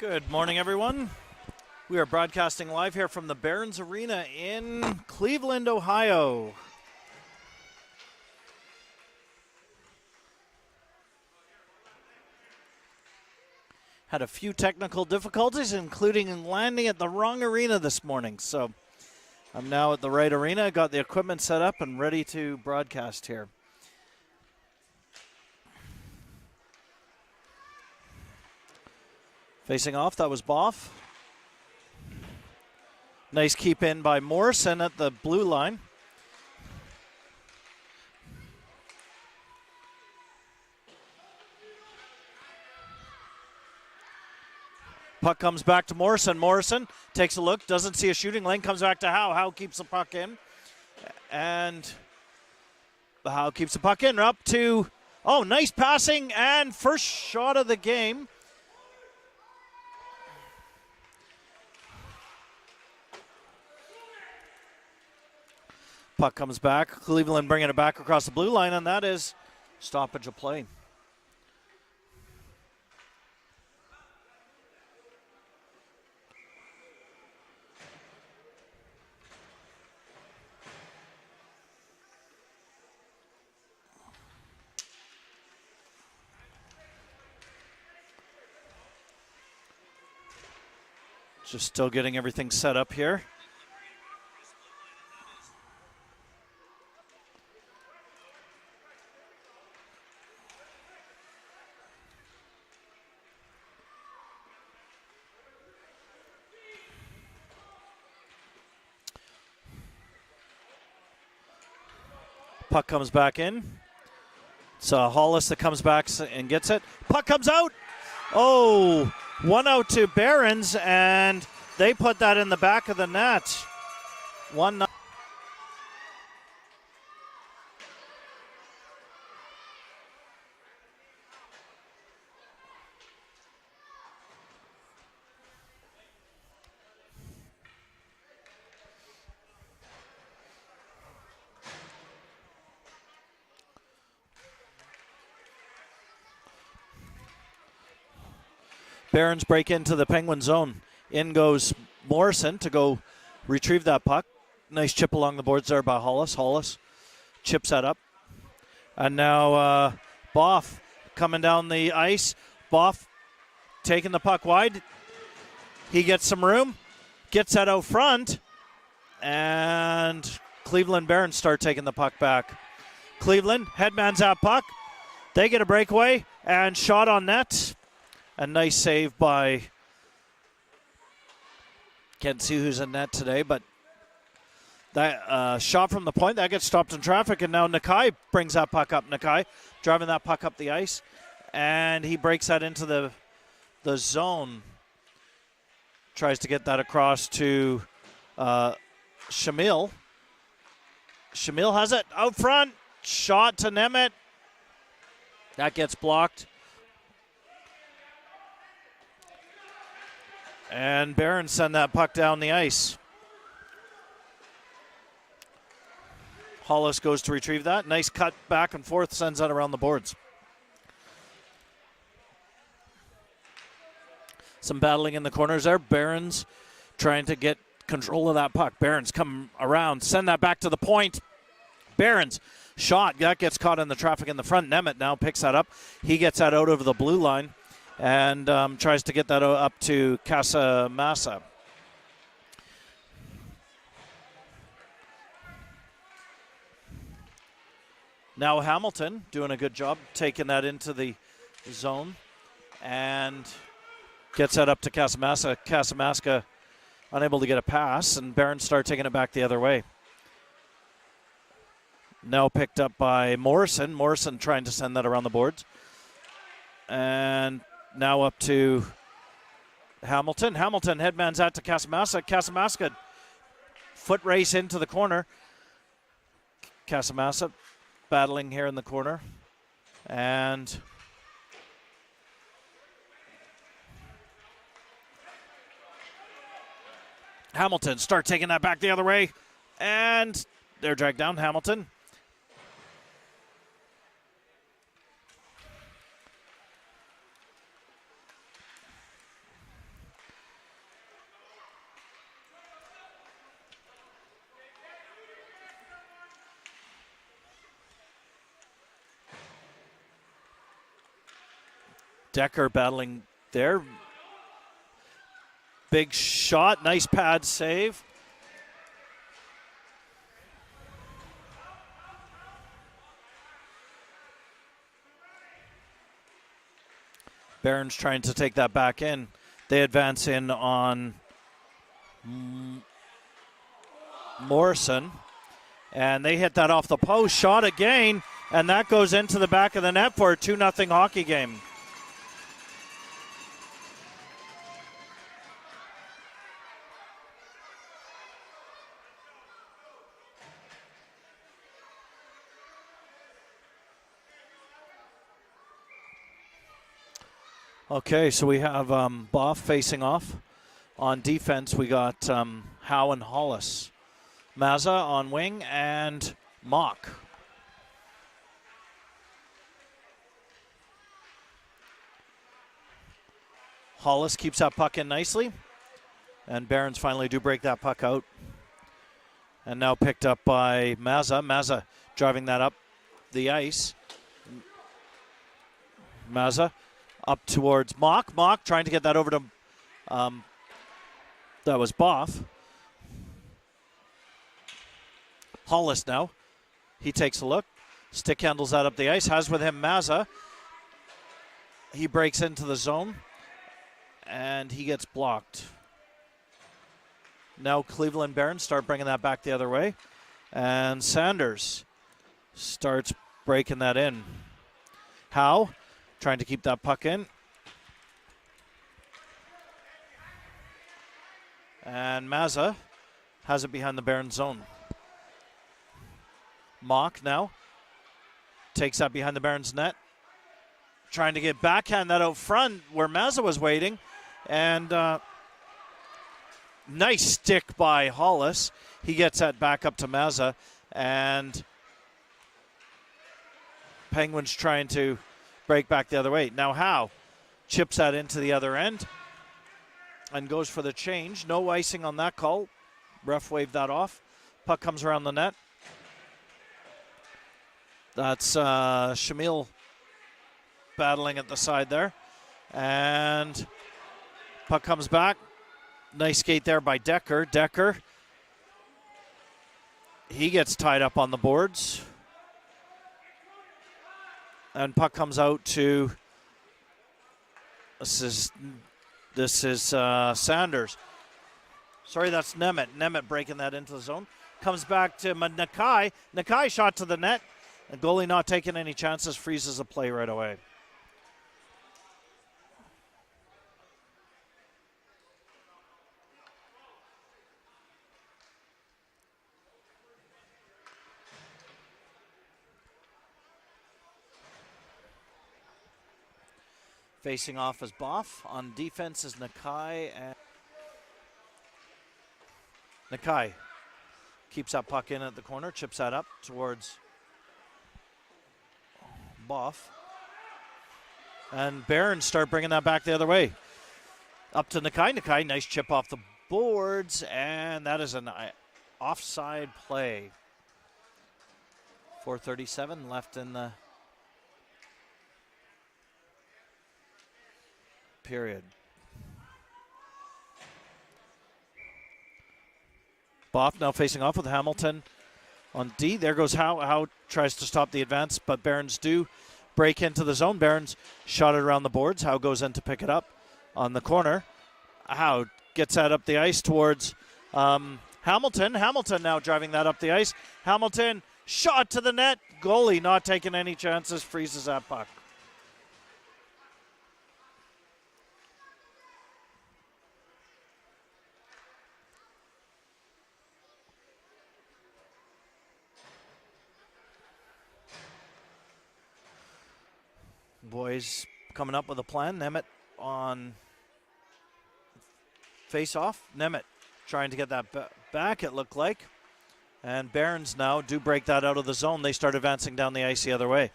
Good morning, everyone. We are broadcasting live here from the Barons Arena in Cleveland, Ohio. Had a few technical difficulties, including landing at the wrong arena this morning. So I'm now at the right arena, got the equipment set up and ready to broadcast here. Facing off, that was Boff. Nice keep in by Morrison at the blue line. Puck comes back to Morrison. Morrison takes a look, doesn't see a shooting lane, comes back to Howe. Howe keeps the puck in. And Howe keeps the puck in. Up to, nice passing and first shot of the game. Puck comes back. Cleveland bringing it back across the blue line, and that is stoppage of play. Just still getting everything set up here. Puck comes back in. It's Hollis that comes back and gets it. Puck comes out. One out to Barons, and they put that in the back of the net. 1-0. Barons break into the Penguin zone. In goes Morrison to go retrieve that puck. Nice chip along the boards there by Hollis. Hollis chips that up. And now Boff coming down the ice. Boff taking the puck wide. He gets some room. Gets that out front. And Cleveland Barons start taking the puck back. Cleveland, headman's that puck. They get a breakaway and shot on net. A nice save by, can't see who's in net today, but that shot from the point, that gets stopped in traffic, and now Nakai brings that puck up. Nakai driving that puck up the ice, and he breaks that into the zone. Tries to get that across to Shamil. Shamil has it out front. Shot to Nemeth. That gets blocked. And Barons send that puck down the ice. Hollis goes to retrieve that. Nice cut back and forth, sends that around the boards. Some battling in the corners there. Barons trying to get control of that puck. Barons come around, send that back to the point. Barons shot, that gets caught in the traffic in the front. Nemeth now picks that up. He gets that out over the blue line. And tries to get that up to Casamassa. Now Hamilton doing a good job taking that into the zone and gets that up to Casamassa. Casamassa unable to get a pass, and Barons start taking it back the other way. Now picked up by Morrison. Morrison trying to send that around the boards. And now up to Hamilton. Hamilton headmans out to Casamassa. Casamassa foot race into the corner. Casamassa battling here in the corner. And Hamilton start taking that back the other way. And they're dragged down. Hamilton. Decker battling there. Big shot, nice pad save. Barron's trying to take that back in. They advance in on Morrison. And they hit that off the post. Shot again. And that goes into the back of the net for a 2-0 hockey game. Okay, so we have Boff facing off. On defense, we got Howe and Hollis. Mazza on wing and Mock. Hollis keeps that puck in nicely. And Barons finally do break that puck out. And now picked up by Mazza. Mazza driving that up the ice. Mazza up towards Mock. Mock trying to get that over to, that was Boff. Hollis now. He takes a look. Stick handles that up the ice. Has with him Mazza. He breaks into the zone. And he gets blocked. Now Cleveland Barons start bringing that back the other way. And Sanders starts breaking that in. Howe trying to keep that puck in. And Mazza has it behind the Barons zone. Mock now takes that behind the Barons net. Trying to get backhand that out front where Mazza was waiting. And nice stick by Hollis. He gets that back up to Mazza. And Penguins trying to break back the other way. Now Howe chips that into the other end and goes for the change. No icing on that call. Ref waved that off. Puck comes around the net. That's Shamil battling at the side there. And puck comes back. Nice skate there by Decker. Decker. He gets tied up on the boards. And puck comes out to, this is Sanders. Sorry, that's Nemeth. Nemeth breaking that into the zone. Comes back to Nakai. Nakai shot to the net. The goalie not taking any chances, freezes the play right away. Facing off is Boff. On defense is Nakai. And Nakai keeps that puck in at the corner, chips that up towards Boff. And Barons start bringing that back the other way. Up to Nakai. Nakai, nice chip off the boards. And that is an offside play. 4:37 left in the period. Boff now facing off with Hamilton on D. There goes Howe. Howe tries to stop the advance, but Barons do break into the zone. Barons shot it around the boards. Howe goes in to pick it up on the corner. Howe gets that up the ice towards Hamilton. Hamilton now driving that up the ice. Hamilton shot to the net. Goalie not taking any chances, freezes that puck. Boys coming up with a plan. Nemeth on face-off. Nemeth trying to get that back, it looked like. And Barons now do break that out of the zone. They start advancing down the ice the other way.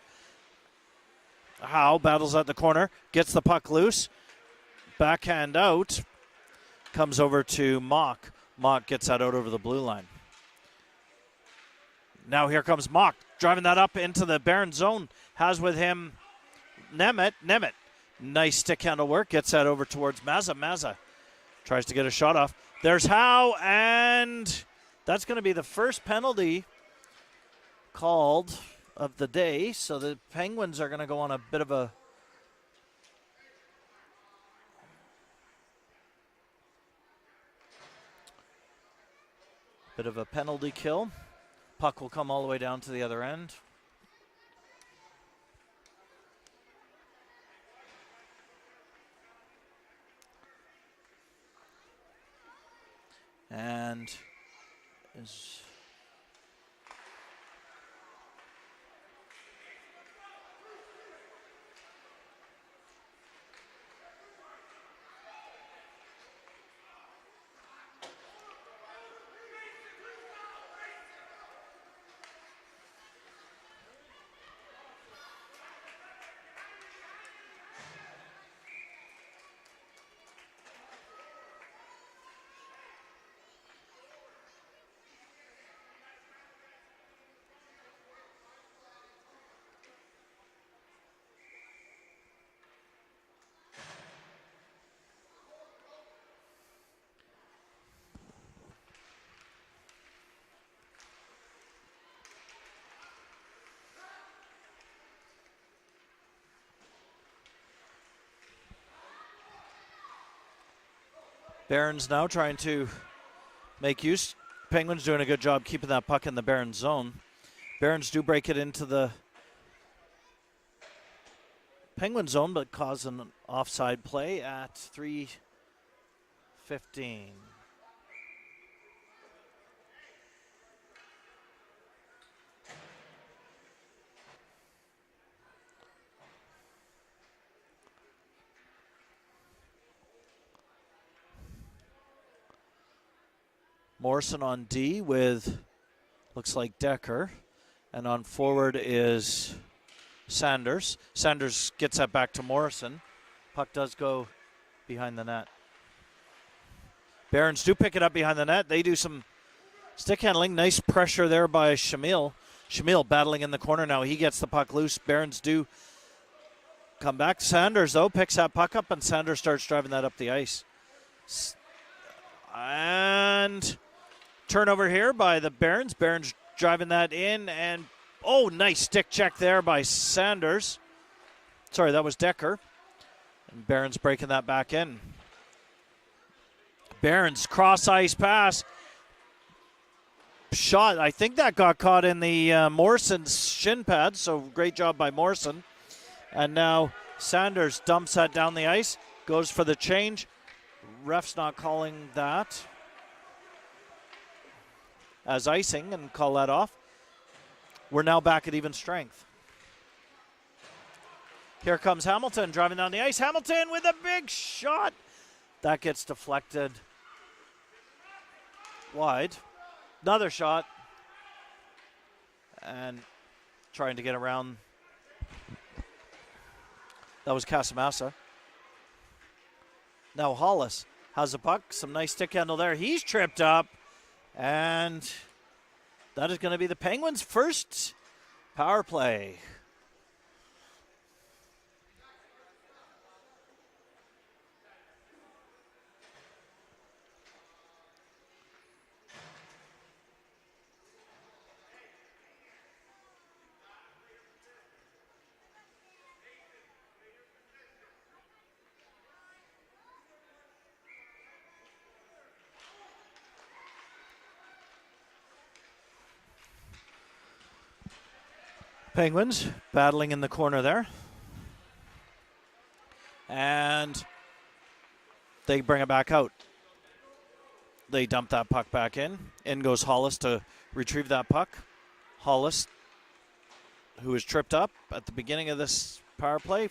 Howe battles at the corner, gets the puck loose. Backhand out. Comes over to Mock. Mock gets that out over the blue line. Now here comes Mock, driving that up into the Barons zone. Has with him Nemeth. Nemeth Nice stick handle work. Gets that over towards Mazza. Mazza tries to get a shot off. There's Howe, and that's going to be the first penalty called of the day. So the Penguins are going to go on a bit of a penalty kill. Puck will come all the way down to the other end. And is Barons now trying to make use. Penguins doing a good job keeping that puck in the Barons zone. Barons do break it into the Penguin zone, but cause an offside play at 3:15. Morrison on D with, looks like Decker. And on forward is Sanders. Sanders gets that back to Morrison. Puck does go behind the net. Barons do pick it up behind the net. They do some stick handling. Nice pressure there by Shamil. Shamil battling in the corner now. He gets the puck loose. Barons do come back. Sanders, though, picks that puck up, and Sanders starts driving that up the ice. And turnover here by the Barons. Barons driving that in, and oh, nice stick check there by Sanders. Sorry, that was Decker. And Barons breaking that back in. Barons cross ice pass. Shot, I think that got caught in the Morrison's shin pad, so great job by Morrison. And now Sanders dumps that down the ice, goes for the change. Ref's not calling that as icing and call that off. We're now back at even strength. Here comes Hamilton driving down the ice. Hamilton with a big shot. That gets deflected wide. Another shot. And trying to get around. That was Casamassa. Now Hollis has the puck. Some nice stick handle there. He's tripped up. And that is going to be the Penguins' first power play. Penguins battling in the corner there. And they bring it back out. They dump that puck back in. In goes Hollis to retrieve that puck. Hollis, who was tripped up at the beginning of this power play,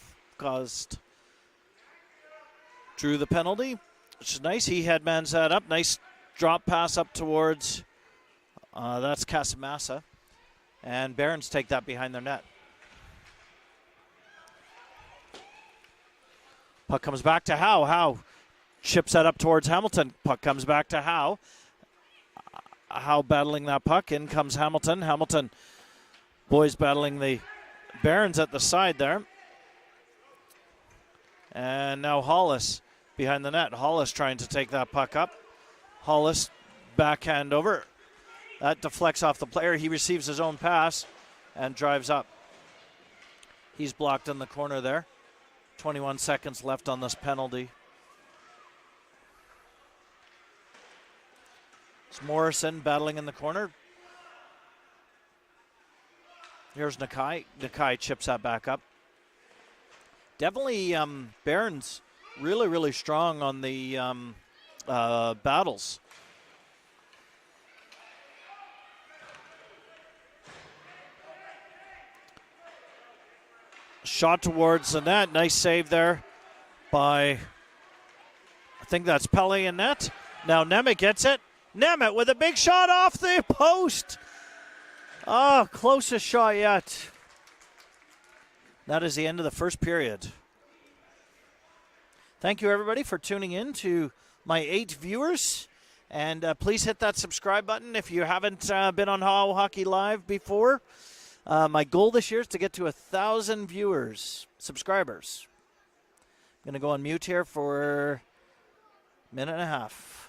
drew the penalty, which is nice. He headmans that up. Nice drop pass up towards, that's Casamassa. And Barons take that behind their net. Puck comes back to Howe. Howe chips that up towards Hamilton. Puck comes back to Howe. Howe battling that puck. In comes Hamilton. Hamilton, boys battling the Barons at the side there. And now Hollis behind the net. Hollis trying to take that puck up. Hollis backhand over. That deflects off the player. He receives his own pass and drives up. He's blocked in the corner there. 21 seconds left on this penalty. It's Morrison battling in the corner. Here's Nakai. Nakai chips that back up. Definitely Barron's really, really strong on the battles. Shot towards the net. Nice save there by, I think that's Pele in net. Now Nemeth gets it. Nemeth with a big shot off the post. Oh, closest shot yet. That is the end of the first period. Thank you, everybody, for tuning in to my 8 viewers. And please hit that subscribe button if you haven't been on How Hockey Live before. My goal this year is to get to 1,000 subscribers. I'm going to go on mute here for a minute and a half.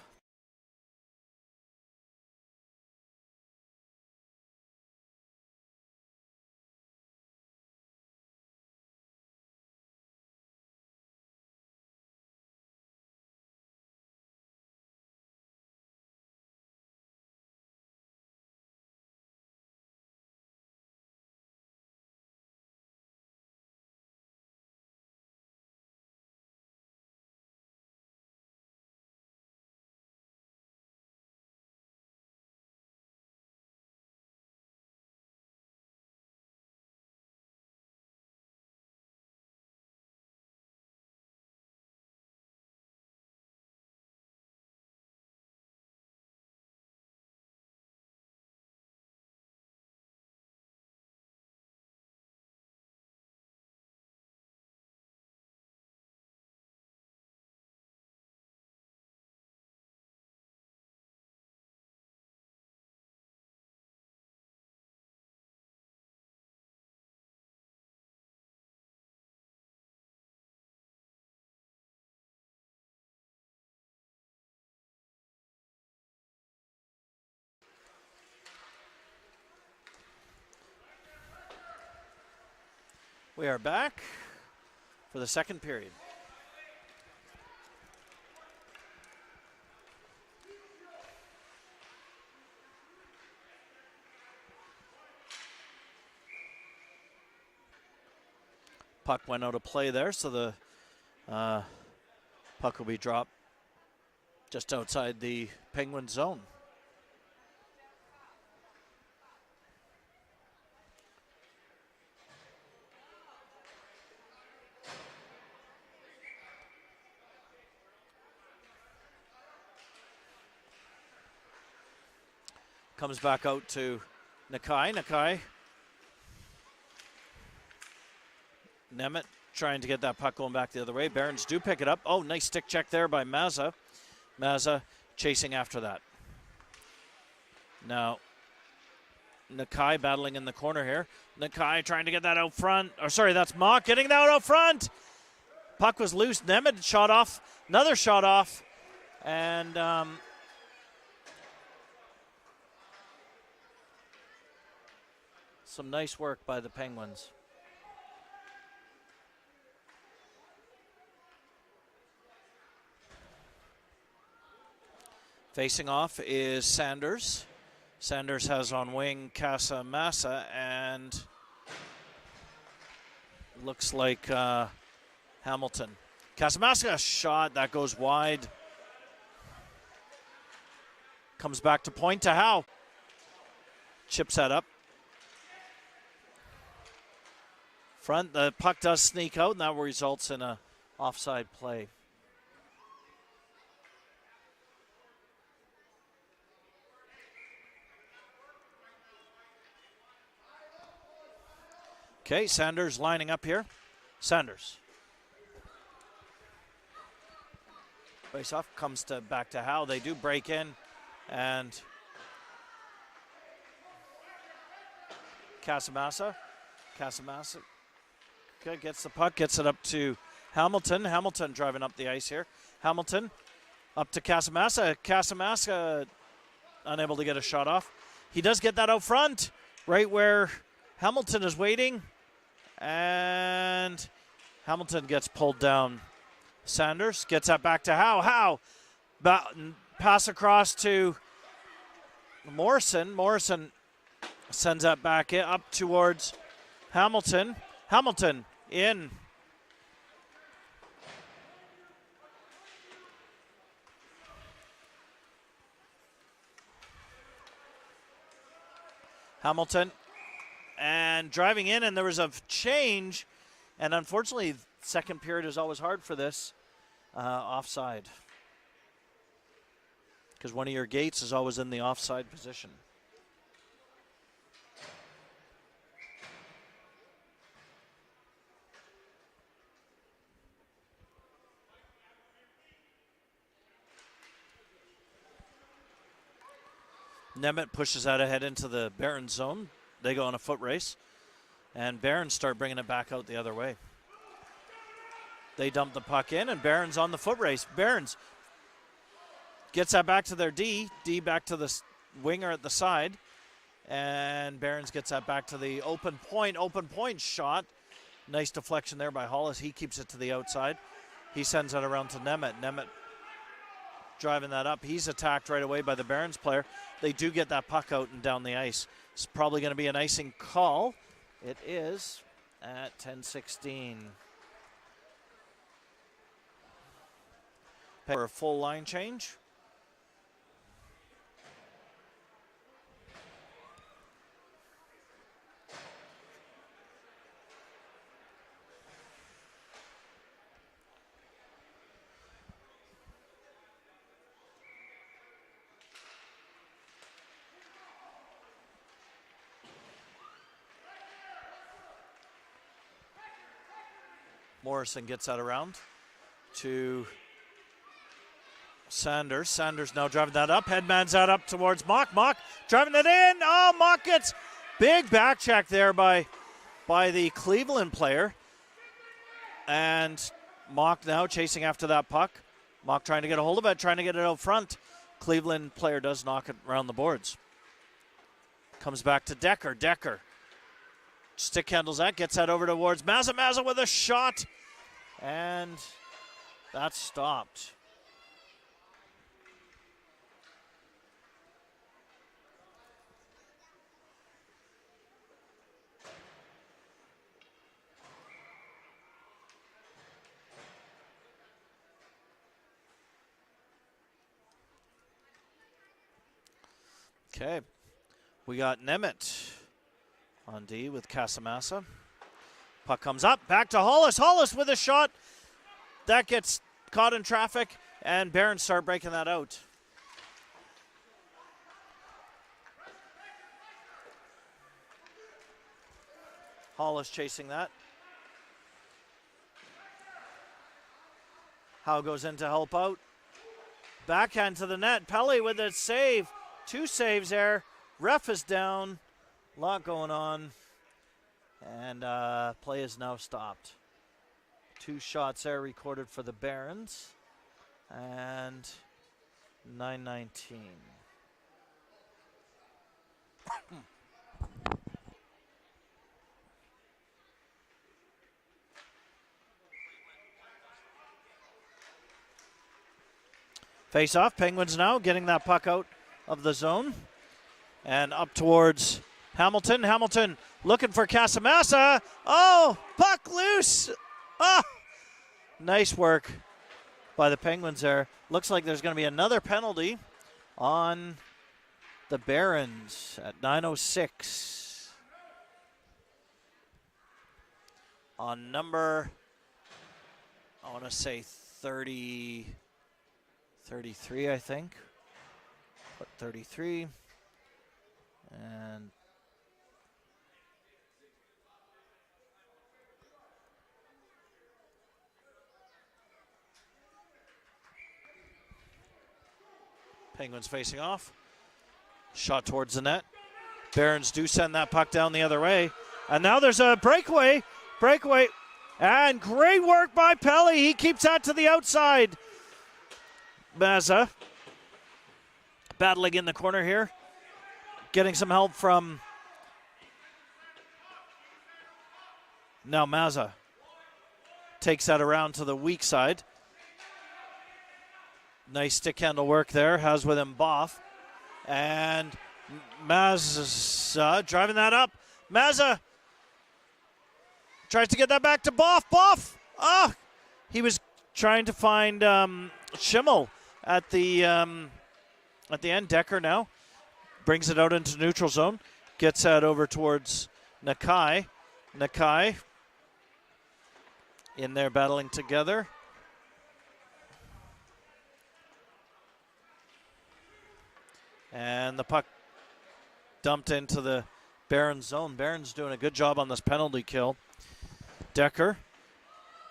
We are back for the second period. Puck went out of play there, so the puck will be dropped just outside the Penguin zone. Comes back out to Nakai. Nakai. Nemeth trying to get that puck going back the other way. Barons do pick it up. Oh, nice stick check there by Mazza. Mazza chasing after that. Now, Nakai battling in the corner here. Nakai trying to get that out front. Or sorry, that's Mock getting that out front. Puck was loose. Nemeth shot off. Another shot off. And some nice work by the Penguins. Facing off is Sanders. Sanders has on wing Casamassa, and looks like Hamilton. Casamassa, a shot that goes wide. Comes back to point to Howe. Chips that up. Front, the puck does sneak out, and that results in a offside play. Okay, Sanders lining up here. Sanders. Face off comes back to Howe. They do break in, and Casamassa. Okay, gets the puck, gets it up to Hamilton driving up the ice here. Hamilton up to Casamassa. Casamassa unable to get a shot off. He does get that out front, right where Hamilton is waiting. And Hamilton gets pulled down. Sanders gets that back to Howe. Pass across to Morrison. Morrison sends that back up towards Hamilton. Hamilton in. Hamilton and driving in, and there was a change, and unfortunately second period is always hard for this offside, because one of your gates is always in the offside position. Nemeth pushes that ahead into the Barons zone. They go on a foot race, and Barons start bringing it back out the other way. They dump the puck in, and Barons on the foot race. Barons gets that back to their D. D back to the winger at the side, and Barons gets that back to the open point shot. Nice deflection there by Hollis. He keeps it to the outside. He sends it around to Nemeth. Nemeth driving that up. He's attacked right away by the Barons player. They do get that puck out and down the ice. It's probably going to be an icing call. It is at 10:16. For a full line change. Morrison gets that around to Sanders. Sanders now driving that up. Headman's that up towards Mock. Mock driving it in. Oh, Mock gets big back check there by the Cleveland player. And Mock now chasing after that puck. Mock trying to get a hold of it, trying to get it out front. Cleveland player does knock it around the boards. Comes back to Decker. Decker stick handles that, gets that over towards Mazza. Mazza with a shot. And that's stopped. Okay, we got Nemeth on D with Casamassa. Puck comes up, back to Hollis. Hollis with a shot. That gets caught in traffic, and Barons start breaking that out. Hollis chasing that. Howe goes in to help out. Backhand to the net. Pelly with a save. 2 saves there. Ref is down. A lot going on. And play is now stopped. 2 shots there recorded for the Barons. And 9:19. Face off. Penguins now getting that puck out of the zone. And up towards Hamilton. Hamilton looking for Casamassa. Oh, puck loose. Oh, nice work by the Penguins there. Looks like there's going to be another penalty on the Barons at 9:06. On number, I want to say 33, I think. Put 33. And Penguins facing off. Shot towards the net. Barons do send that puck down the other way. And now there's a breakaway. Breakaway. And great work by Pelly. He keeps that to the outside. Mazza battling in the corner here. Getting some help from now Mazza. Takes that around to the weak side. Nice stick handle work there. Has with him Boff. And Mazza driving that up. Mazza tries to get that back to Boff. Boff! Ah! He was trying to find Schimmel at the end. Decker now brings it out into neutral zone. Gets that over towards Nakai. Nakai in there battling together. And the puck dumped into the Barons zone. Barons doing a good job on this penalty kill. Decker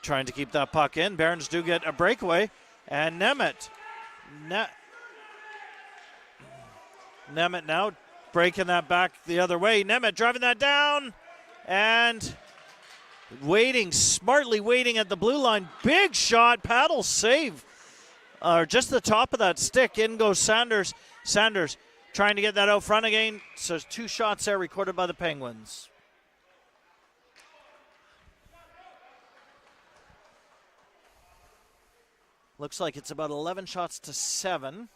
trying to keep that puck in. Barons do get a breakaway. And Nemeth. Nemeth now breaking that back the other way. Nemeth driving that down. And smartly waiting at the blue line. Big shot, paddle save. Just the top of that stick. In goes Sanders. Sanders trying to get that out front again. So there's 2 shots there recorded by the Penguins. Looks like it's about 11 shots to 7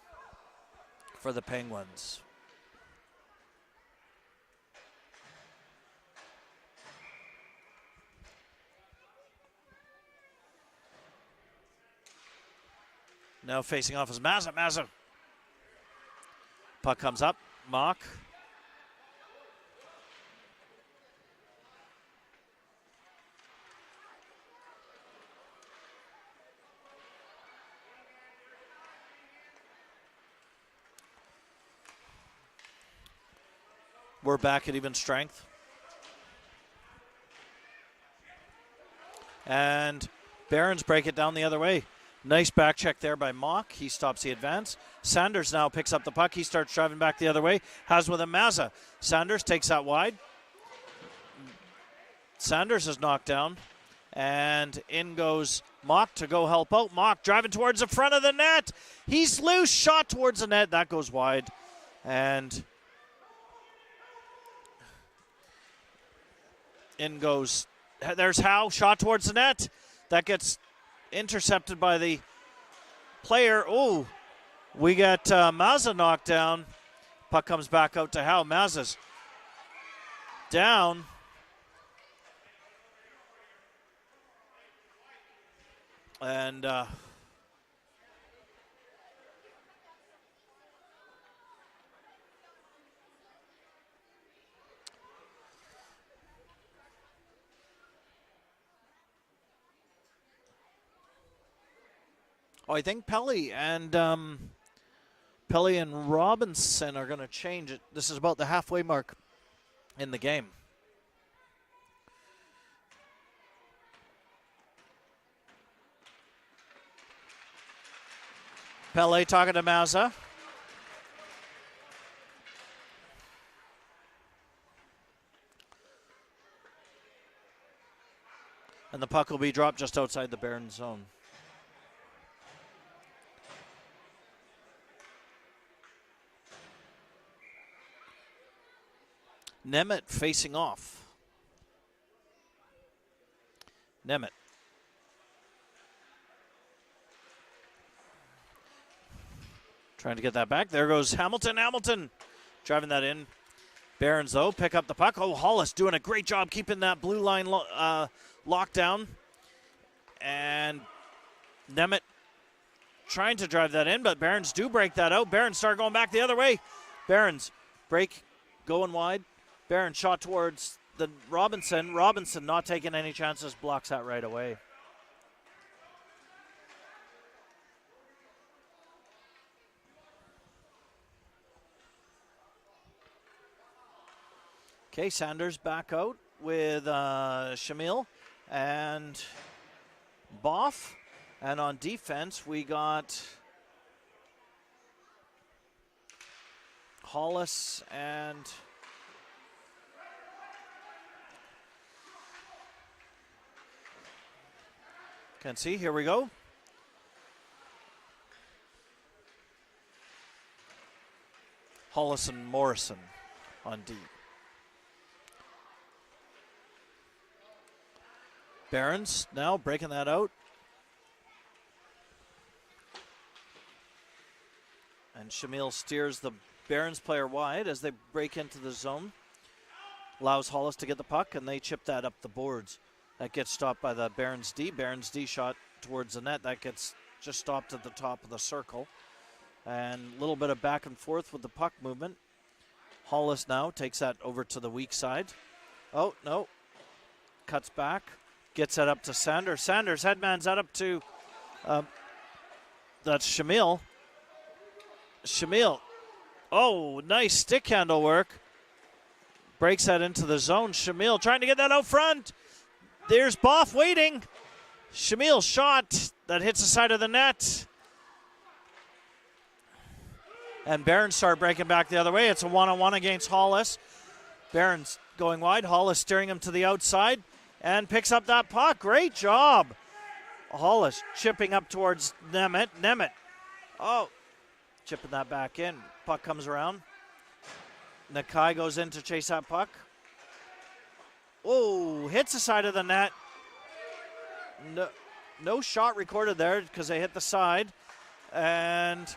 for the Penguins. Now facing off is Mazza. Mazza. Puck comes up. Mock. We're back at even strength. And Barons break it down the other way. Nice back check there by Mock. He stops the advance. Sanders now picks up the puck. He starts driving back the other way. Has with him Mazza. Sanders takes that wide. Sanders is knocked down. And in goes Mock to go help out. Mock driving towards the front of the net. He's loose. Shot towards the net. That goes wide. And in goes. There's Howe. Shot towards the net. That gets intercepted by the player. Oh, we got Mazza knocked down. Puck comes back out to Howe. Mazza's down. And I think Pelly and Robinson are going to change it. This is about the halfway mark in the game. Pelly talking to Mazza. And the puck will be dropped just outside the Barons zone. Nemeth facing off. Nemeth. Trying to get that back. There goes Hamilton. Hamilton driving that in. Barons, though, pick up the puck. Oh, Hollis doing a great job keeping that blue line locked down. And Nemeth trying to drive that in, but Barons do break that out. Barons start going back the other way. Barons break, going wide. Barons shot towards the Robinson. Robinson not taking any chances, blocks that right away. Okay, Sanders back out with Shamil and Boff. And on defense, we got Hollis and Can't see. Here we go. Hollis and Morrison on D. Barons now breaking that out. And Shamil steers the Barons player wide as they break into the zone. Allows Hollis to get the puck, and they chip that up the boards. That gets stopped by the Barons D. Barons D shot towards the net. That gets just stopped at the top of the circle. And a little bit of back and forth with the puck movement. Hollis now takes that over to the weak side. Oh, no. Cuts back. Gets that up to Sanders. Sanders headmans that up to, that's Shamil. Shamil. Oh, nice stick handle work. Breaks that into the zone. Shamil trying to get that out front. There's Boff waiting. Shamil shot that hits the side of the net. And Barons start breaking back the other way. It's a one-on-one against Hollis. Barons going wide. Hollis steering him to the outside and picks up that puck. Great job. Hollis chipping up towards Nemeth. Nemeth. Oh, chipping that back in. Puck comes around. Nakai goes in to chase that puck. Oh, hits the side of the net. No shot recorded there because they hit the side. And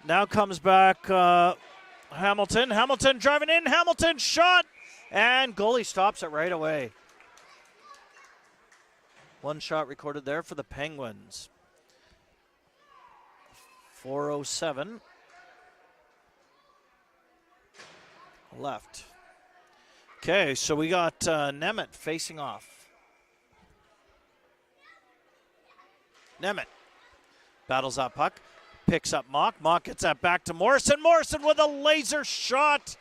now comes back Hamilton. Hamilton driving in. Hamilton shot. And goalie stops it right away. One shot recorded there for the Penguins. 4:07 left. Okay, so we got Nemeth facing off. Nemeth battles that puck, picks up Mock. Mock gets that back to Morrison. Morrison with a laser shot.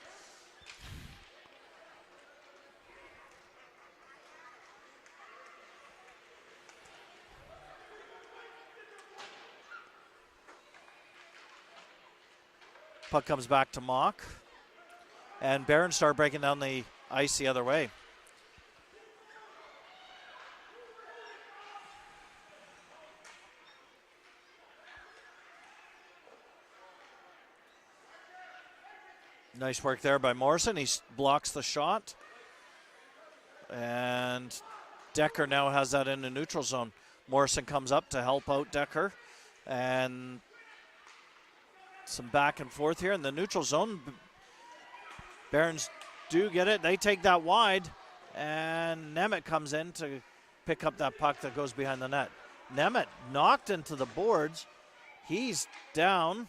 Puck comes back to Mock. And Barons start breaking down the ice the other way. Nice work there by Morrison. He blocks the shot. And Decker now has that in the neutral zone. Morrison comes up to help out Decker. And some back and forth here in the neutral zone. Barons do get it. They take that wide. And Nemeth comes in to pick up that puck that goes behind the net. Nemeth knocked into the boards. He's down.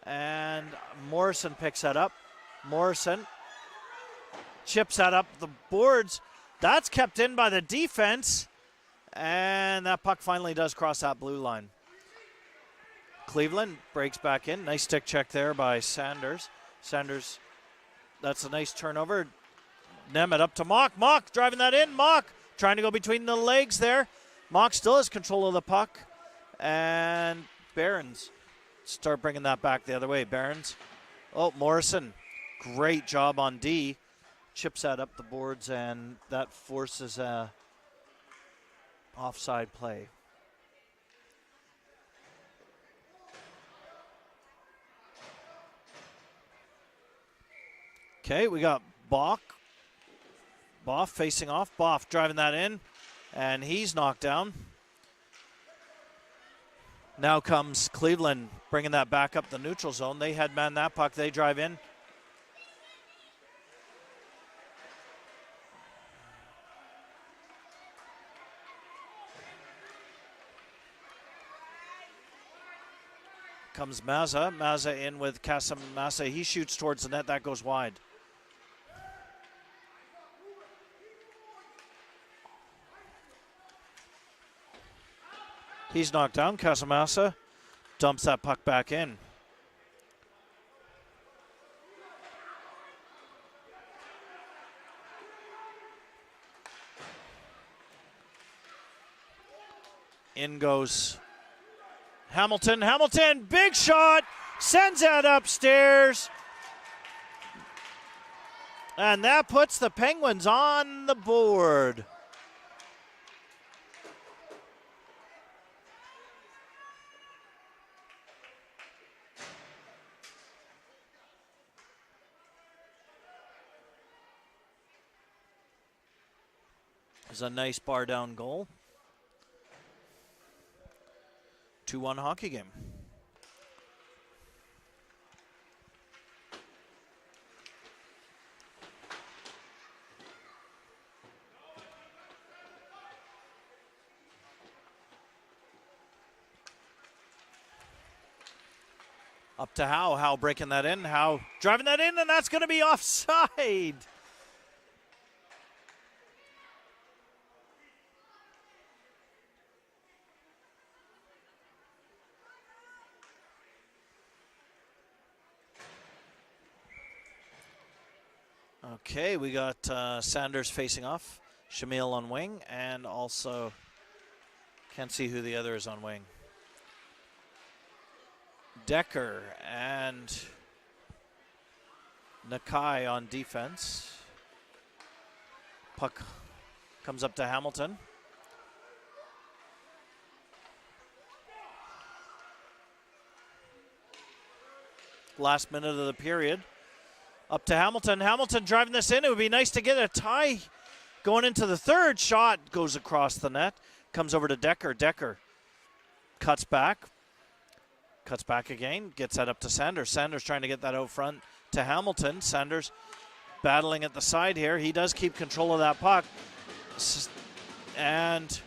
And Morrison picks that up. Morrison chips that up the boards. That's kept in by the defense. And that puck finally does cross that blue line. Cleveland breaks back in. Nice stick check there by Sanders. Sanders, that's a nice turnover. Nemeth up to Mock. Mock driving that in. Mock trying to go between the legs there. Mock still has control of the puck. And Barons start bringing that back the other way. Barons. Oh, Morrison. Great job on D. Chips that up the boards, and that forces a offside play. Okay, we got Boff facing off. Boff driving that in, and he's knocked down. Now comes Cleveland bringing that back up the neutral zone. They headman that puck. They drive in. Comes Mazza. Mazza in with Casamassa. He shoots towards the net. That goes wide. He's knocked down. Casamassa dumps that puck back in. In goes Hamilton. Hamilton, big shot, sends that upstairs. And that puts the Penguins on the board. was a nice bar down goal. 2-1 hockey game. Up to Howe. Howe breaking that in. Howe driving that in, and that's going to be offside. Okay, we got Sanders facing off. Shamil on wing, and also can't see who the other is on wing. Decker and Nakai on defense. Puck comes up to Hamilton. Last minute of the period. Up to Hamilton. Hamilton driving this in. It would be nice to get a tie going into the third. Shot goes across the net. Comes over to Decker. Decker cuts back. Cuts back again. Gets that up to Sanders. Sanders trying to get that out front to Hamilton. Sanders battling at the side here. He does keep control of that puck. And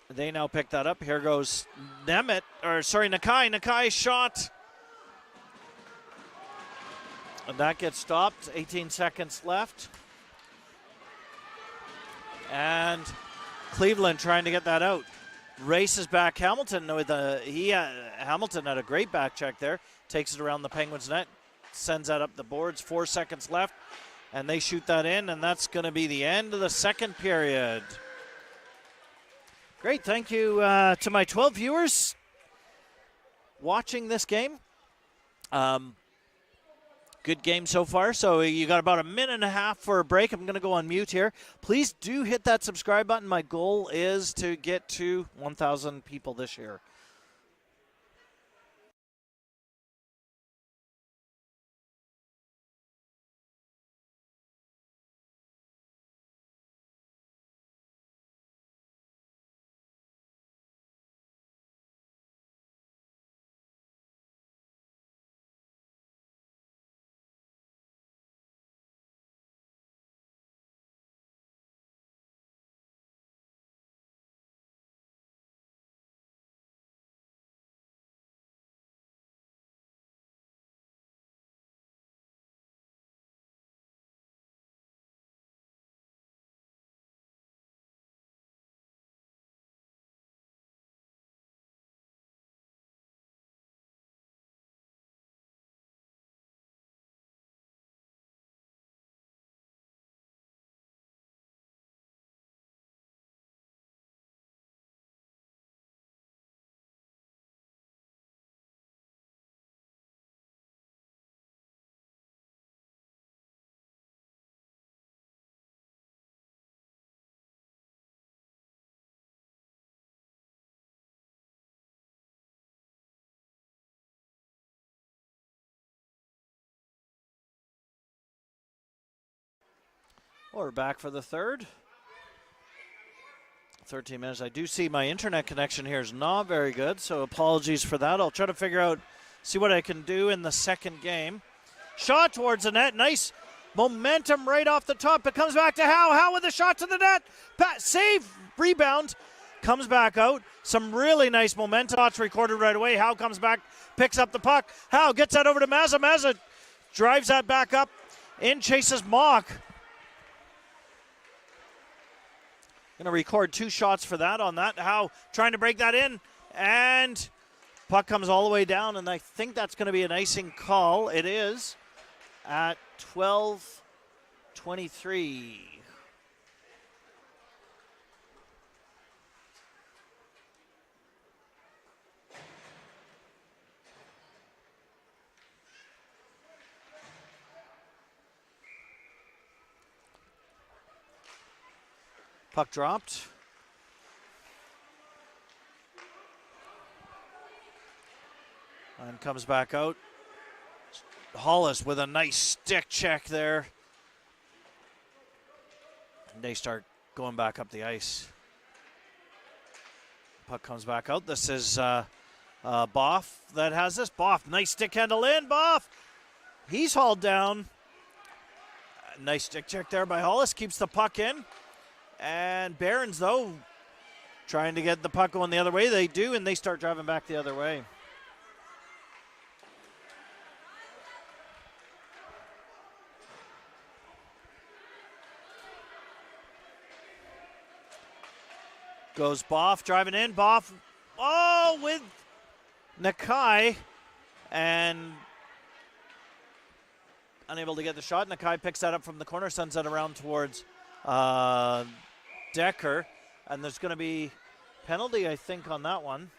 they now pick that up. Here goes Nakai. Nakai shot. And that gets stopped. 18 seconds left. And Cleveland trying to get that out. Races back Hamilton. Hamilton had a great back check there. Takes it around the Penguins net. Sends that up the boards. 4 seconds left. And they shoot that in. And that's going to be the end of the second period. Great. Thank you to my 12 viewers watching this game. Good game so far. So you got about a minute and a half for a break. I'm going to go on mute here. Please do hit that subscribe button. My goal is to get to 1,000 people this year. We're back for the third. 13 minutes. I do see my internet connection here is not very good, so apologies for that. I'll try to figure out, see what I can do in the second game. Shot towards the net. Nice momentum right off the top. It comes back to Howe. Howe with a shot to the net. Save, rebound. Comes back out. Some really nice momentum. Shots recorded right away. Howe comes back, picks up the puck. Howe gets that over to Mazza. Mazza drives that back up. In chases Mock. Going to record 2 shots for that on that. Howe trying to break that in. And puck comes all the way down. And I think that's going to be an icing call. It is at 12:23. Puck dropped. And comes back out. Hollis with a nice stick check there they start going back up the ice. Puck comes back out. This is Boff that has this. Boff, nice stick handle in. Boff, he's hauled down. Nice stick check there by Hollis. Keeps the puck in. And Barons, though, trying to get the puck going the other way. They do, and they start driving back the other way. Goes Boff, driving in. Boff, with Nakai, and unable to get the shot. Nakai picks that up from the corner, sends that around towards Decker, and there's going to be penalty, I think, on that one.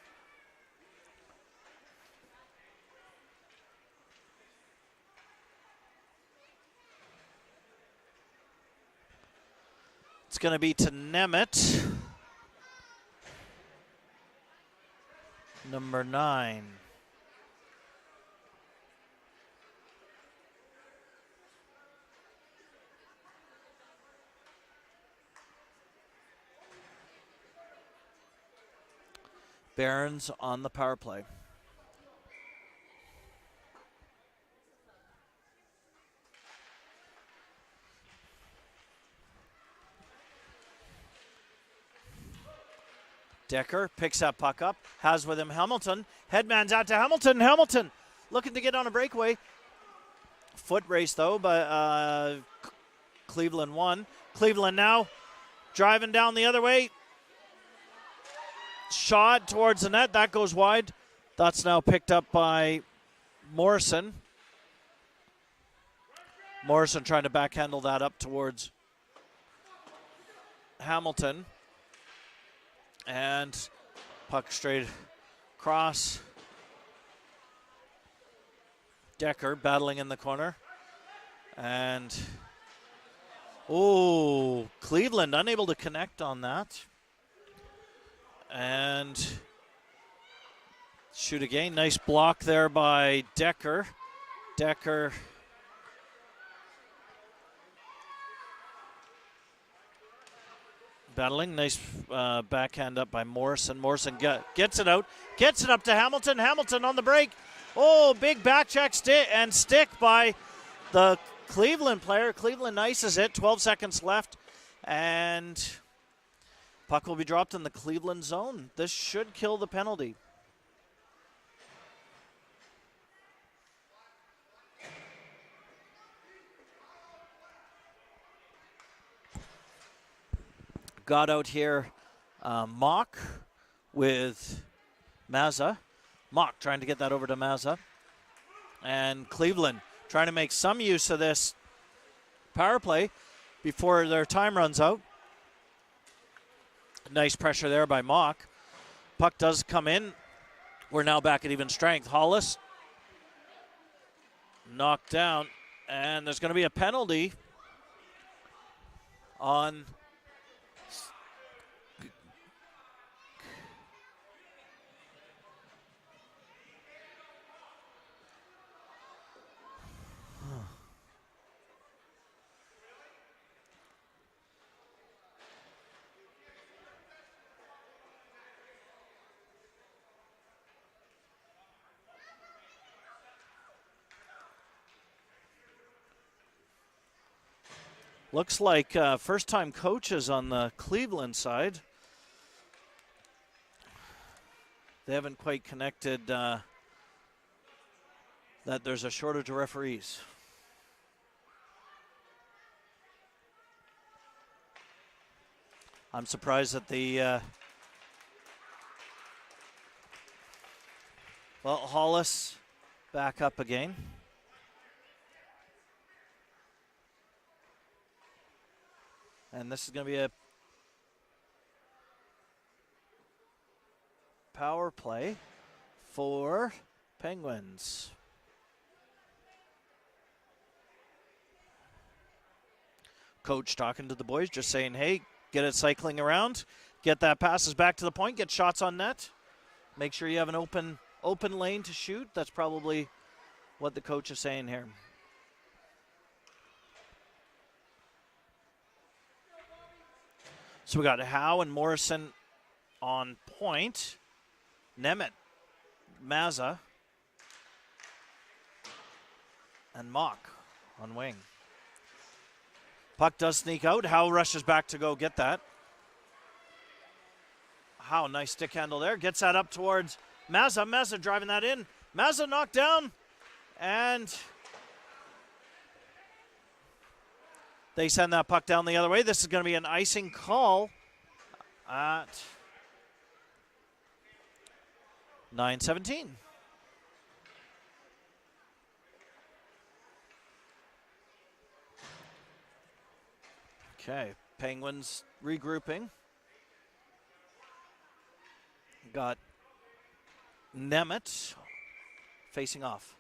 It's going to be to Nemeth. Number 9. Barons on the power play. Decker picks that puck up, has with him Hamilton. Headman's out to Hamilton. Hamilton looking to get on a breakaway. Foot race, though, but Cleveland won. Cleveland now driving down the other way. Shot towards the net. That goes wide. That's now picked up by Morrison. Morrison trying to backhandle that up towards Hamilton. And puck straight across. Decker battling in the corner. And, Cleveland unable to connect on that. And shoot again. Nice block there by Decker. Decker battling. Nice backhand up by Morrison. Morrison gets it out. Gets it up to Hamilton. Hamilton on the break. Big back check stick by the Cleveland player. Cleveland ices it. 12 seconds left. And puck will be dropped in the Cleveland zone. This should kill the penalty. Got out here Mock with Mazza. Mock trying to get that over to Mazza. And Cleveland trying to make some use of this power play before their time runs out. Nice pressure there by Mock. Puck does come in. We're now back at even strength. Hollis knocked down. And there's going to be a penalty on looks like first-time coaches on the Cleveland side. They haven't quite connected that there's a shortage of referees. I'm surprised that the Hollis back up again. And this is going to be a power play for Penguins. Coach talking to the boys, just saying, hey, get it cycling around. Get that passes back to the point. Get shots on net. Make sure you have an open lane to shoot. That's probably what the coach is saying here. So we got Howe and Morrison on point. Nemeth, Mazza, and Mock on wing. Puck does sneak out. Howe rushes back to go get that. Howe, nice stick handle there. Gets that up towards Mazza. Mazza driving that in. Mazza knocked down. And they send that puck down the other way. This is going to be an icing call at 9:17. Okay, Penguins regrouping. Got Nemeth facing off.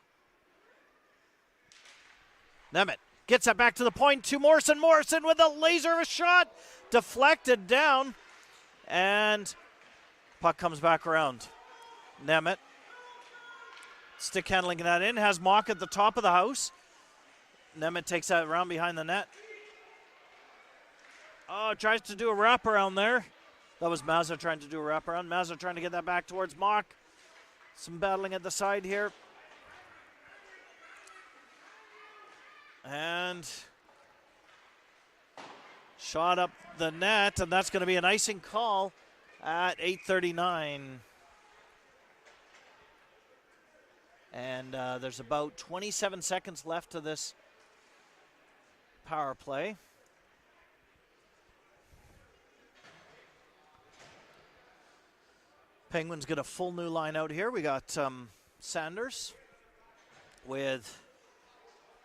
Nemeth gets that back to the point to Morrison. Morrison with a laser of a shot. Deflected down. And puck comes back around. Nemeth stick handling that in. Has Mock at the top of the house. Nemeth takes that around behind the net. Oh, tries to do a wraparound there. That was Mazza trying to do a wraparound. Mazza trying to get that back towards Mock. Some battling at the side here. And shot up the net, and that's going to be an icing call at 8:39. And there's about 27 seconds left to this power play. Penguins get a full new line out here. We got Sanders with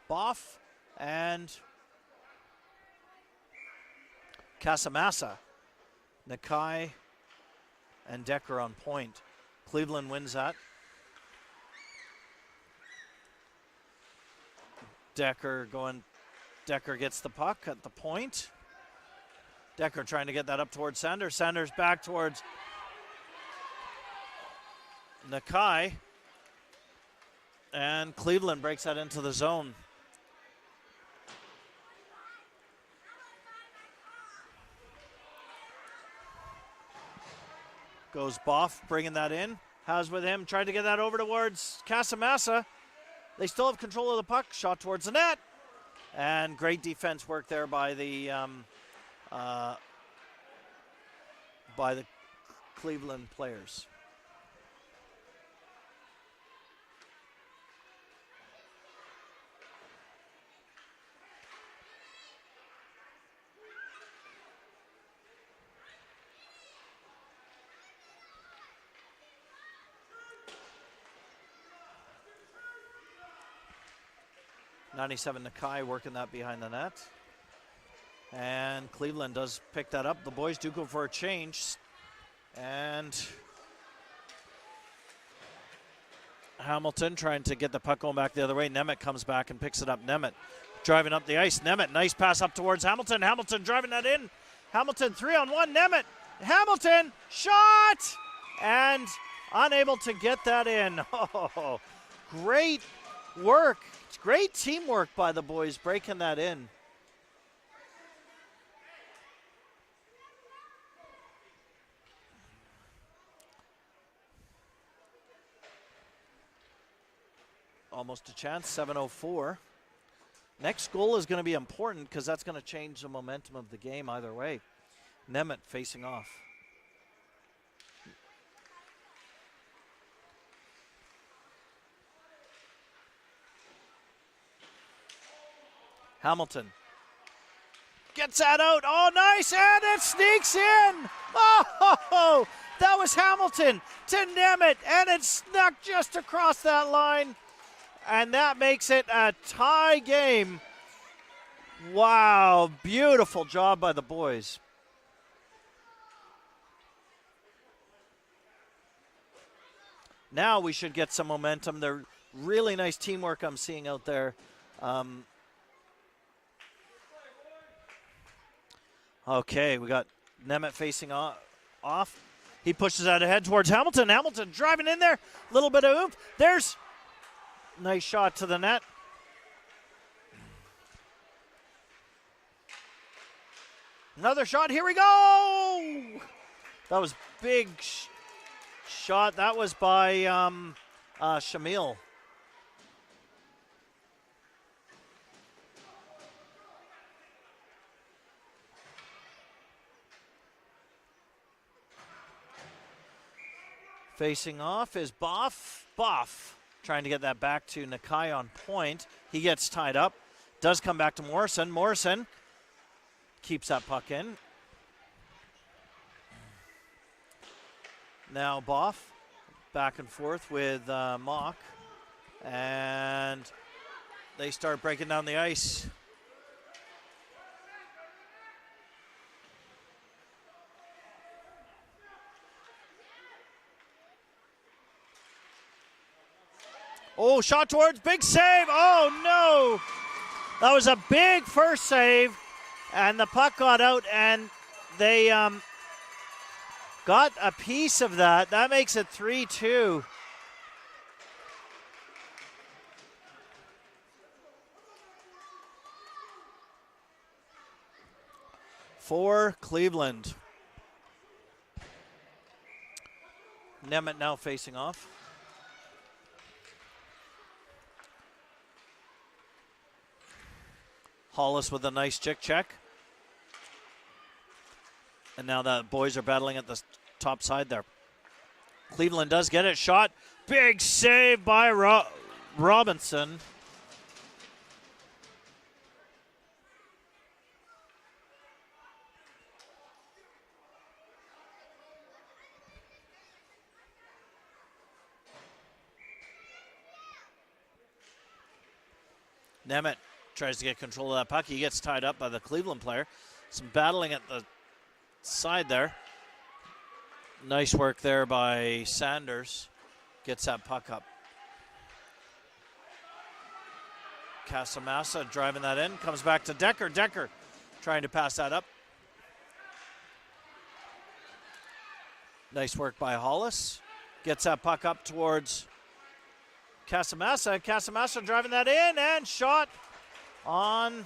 Boff and Casamassa. Nakai and Decker on point. Cleveland wins that. Decker gets the puck at the point. Decker trying to get that up towards Sanders. Sanders back towards Nakai. And Cleveland breaks that into the zone. Goes Boff, bringing that in. Has with him, tried to get that over towards Casamassa. They still have control of the puck. Shot towards the net. And great defense work there by the Cleveland players. .97 Nakai working that behind the net. And Cleveland does pick that up. The boys do go for a change. And Hamilton trying to get the puck going back the other way. Nemeth comes back and picks it up. Nemeth driving up the ice. Nemeth, nice pass up towards Hamilton. Hamilton driving that in. Hamilton 3-on-1. Nemeth. Hamilton. Shot! And unable to get that in. Oh, great work. It's great teamwork by the boys breaking that in. Almost a chance, 7:04. Next goal is going to be important because that's going to change the momentum of the game either way. Nemeth facing off. Hamilton gets that out. Oh, nice, and it sneaks in. Oh, that was Hamilton to Nemeth, and it snuck just across that line. And that makes it a tie game. Wow, beautiful job by the boys. Now we should get some momentum. They're really nice teamwork I'm seeing out there. Okay, we got Nemeth facing off. He pushes that ahead towards Hamilton. Hamilton driving in there. A little bit of oomph. There's nice shot to the net. Another shot. Here we go. That was big shot. That was by Shamil. Facing off is Boff. Boff trying to get that back to Nakai on point. He gets tied up. Does come back to Morrison. Morrison keeps that puck in. Now Boff back and forth with Mock. And they start breaking down the ice. Oh, shot towards, big save. Oh, no. That was a big first save, and the puck got out, and they got a piece of that. That makes it 3-2. For Cleveland. Nemeth now facing off. Hollis with a nice check. And now the boys are battling at the top side there. Cleveland does get it. Shot. Big save by Robinson. Nemeth tries to get control of that puck. He gets tied up by the Cleveland player. Some battling at the side there. Nice work there by Sanders. Gets that puck up. Casamassa driving that in. Comes back to Decker. Decker trying to pass that up. Nice work by Hollis. Gets that puck up towards Casamassa. Casamassa driving that in and shot on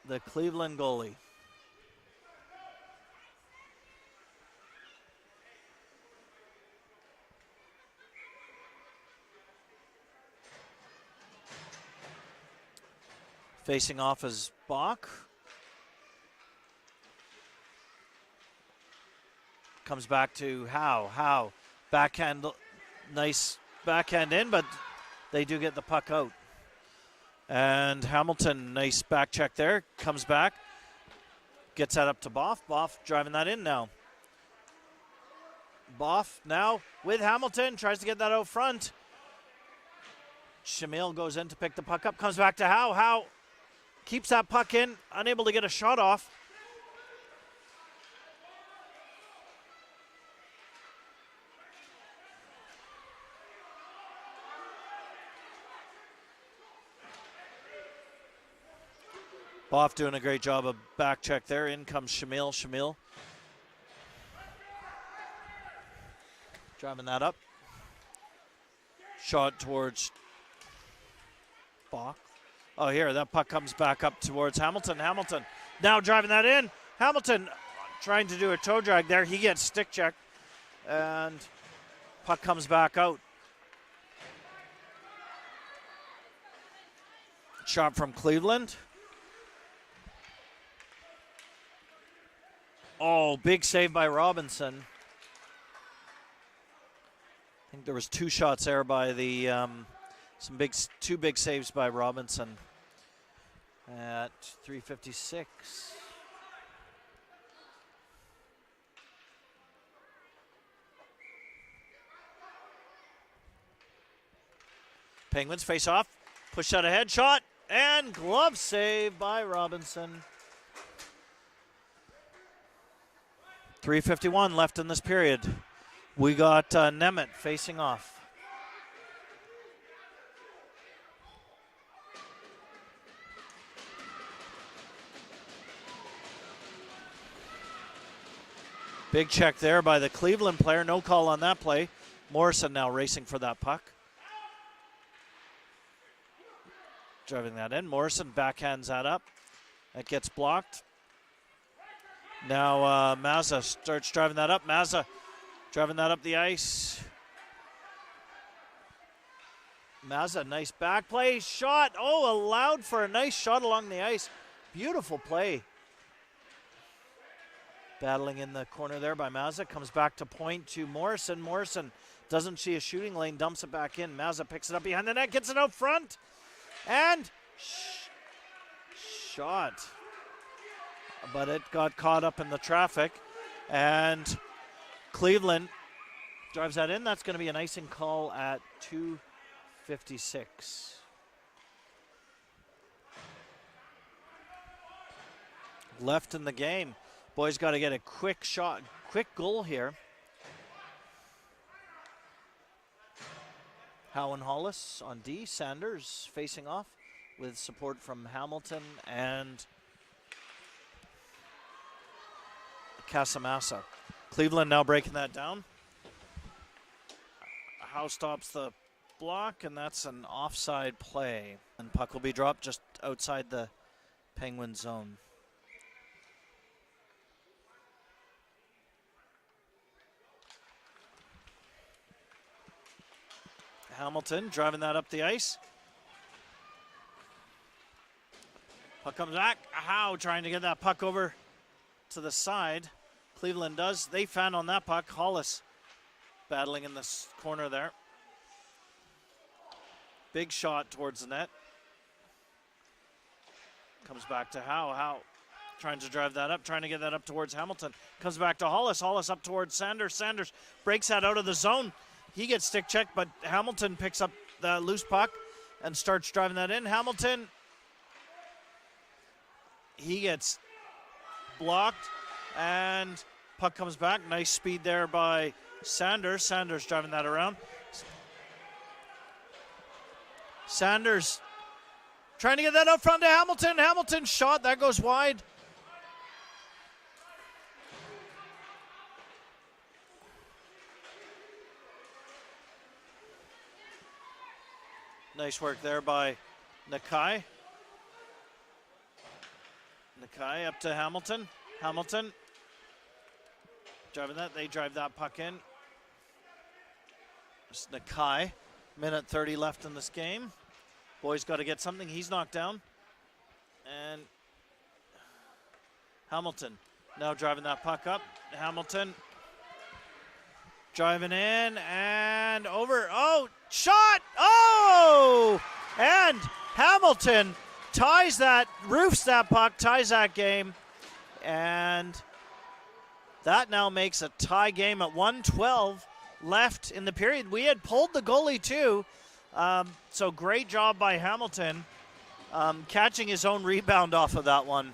the Cleveland goalie. Facing off is Bach. Comes back to Howe. Howe, backhand, nice backhand in, but they do get the puck out. And Hamilton, nice back check there. Comes back. Gets that up to Boff. Boff driving that in now. Boff now with Hamilton. Tries to get that out front. Shamil goes in to pick the puck up. Comes back to Howe. Howe keeps that puck in. Unable to get a shot off. Boff doing a great job of back check there. In comes Shamil. Shamil driving that up. Shot towards Bach. Oh, here, that puck comes back up towards Hamilton. Hamilton now driving that in. Hamilton trying to do a toe drag there. He gets stick check, and puck comes back out. Shot from Cleveland. Oh, big save by Robinson. I think there was two shots there by the two big saves by Robinson at 3:56. Penguins face off, push out ahead, shot, and glove save by Robinson. 3:51 left in this period. We got Nemeth facing off. Big check there by the Cleveland player. No call on that play. Morrison now racing for that puck. Driving that in. Morrison backhands that up. That gets blocked. Now Mazza starts driving that up. Mazza driving that up the ice. Mazza, nice back play. Shot. Oh, allowed for a nice shot along the ice. Beautiful play. Battling in the corner there by Mazza. Comes back to point to Morrison. Morrison doesn't see a shooting lane. Dumps it back in. Mazza picks it up behind the net. Gets it out front. And shot. But it got caught up in the traffic. And Cleveland drives that in. That's going to be an icing call at 2:56. Left in the game. Boys got to get a quick shot, quick goal here. Howe and Hollis on D. Sanders facing off with support from Hamilton and Casamassa. Cleveland now breaking that down. Howe stops the block, and that's an offside play. And puck will be dropped just outside the Penguin zone. Hamilton driving that up the ice. Puck comes back. Howe trying to get that puck over to the side. Cleveland does. They fan on that puck. Hollis battling in the corner there. Big shot towards the net. Comes back to Howe. Howe trying to drive that up, trying to get that up towards Hamilton. Comes back to Hollis. Hollis up towards Sanders. Sanders breaks that out of the zone. He gets stick checked, but Hamilton picks up the loose puck and starts driving that in. Hamilton, he gets blocked, and puck comes back. Nice speed there by Sanders. Sanders driving that around. Sanders trying to get that up front to Hamilton. Hamilton shot, that goes wide. Nice work there by Nakai. Nakai up to Hamilton. Hamilton driving that. They drive that puck in. It's Nakai. Minute 30 left in this game. Boys got to get something. He's knocked down. And Hamilton now driving that puck up. Hamilton driving in and over. Oh, shot! Oh! And Hamilton ties that, roofs that puck, ties that game. And that now makes a tie game at 1:12 left in the period. We had pulled the goalie too. So great job by Hamilton catching his own rebound off of that one.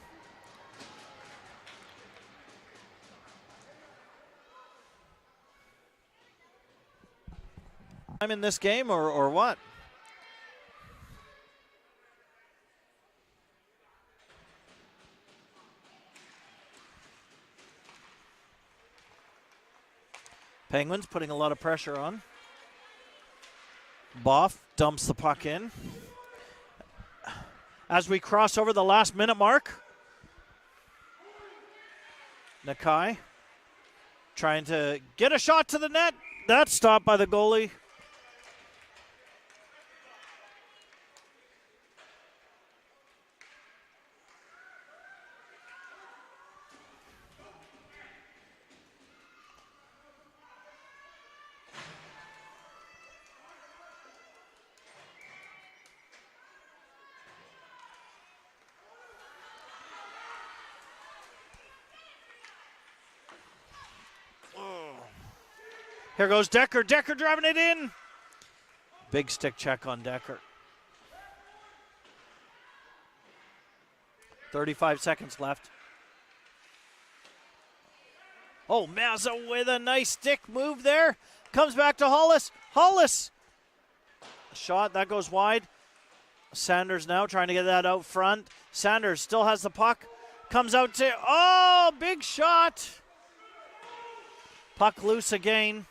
I'm in this game or what? Penguins putting a lot of pressure on. Boff dumps the puck in. As we cross over the last minute mark, Nakai trying to get a shot to the net. That's stopped by the goalie. Here goes Decker. Decker driving it in. Big stick check on Decker. 35 seconds left. Oh, Mazza with a nice stick move there. Comes back to Hollis. Hollis. A shot, that goes wide. Sanders now trying to get that out front. Sanders still has the puck. Comes out to, oh, big shot. Puck loose again.